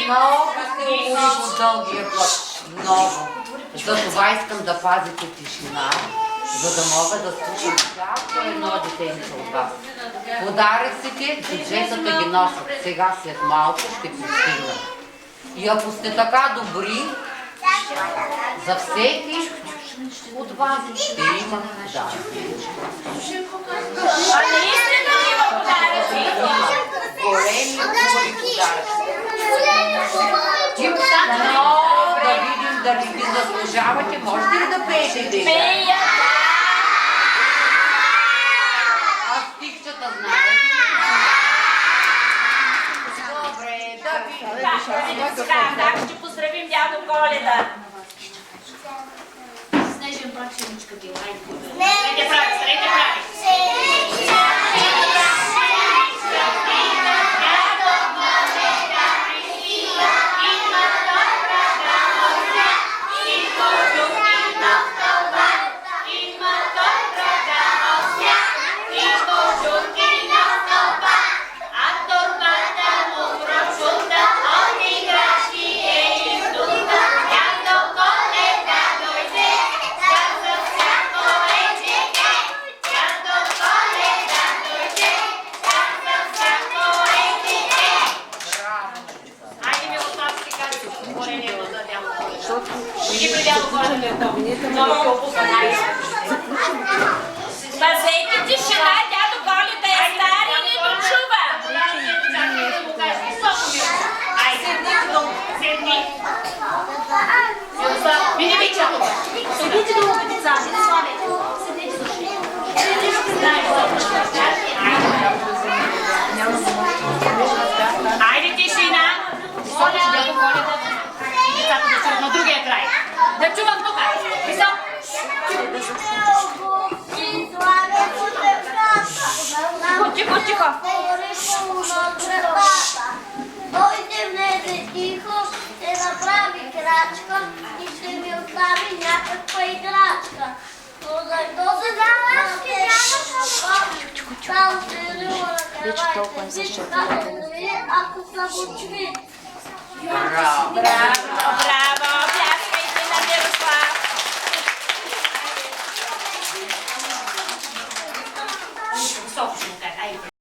Много се уморих от дългия път. Много. Затова искам да пазите тишина, за да мога да слушам всяко едно детенце от вас. Подаръците, бюджетата ги носят. Сега след малко ще пристигнат. И ако сте така добри, за всеки от вас ще има подаръци. А наистина има подаръци? Големи подаръци. Но да видим дали ви заслужавате. Можете ли да пеете деца? Пея! А стихчета знаете ли? Добре, да видим. Как ще поздравим дядо Коледа? Снежен прах шемичка ти, лайк. Средите прави. Пазете тишина, дядо Коледа е стар и не дочува. Седни. Види Вича тук. Седите долу, деца, не славете. Седите Айде тишина. Сочи дядо Коледа и децата да чуят на другия край. Да чувам тук. Висок. Тихо. Дойде влезе тихо, ще направи крачка и ще ми остави някаква играчка. Но защо се даваш там се рила на кравайте, ако са очви. Браво! Браво. Пляскайте на Мирослав. Високо ще му кажа.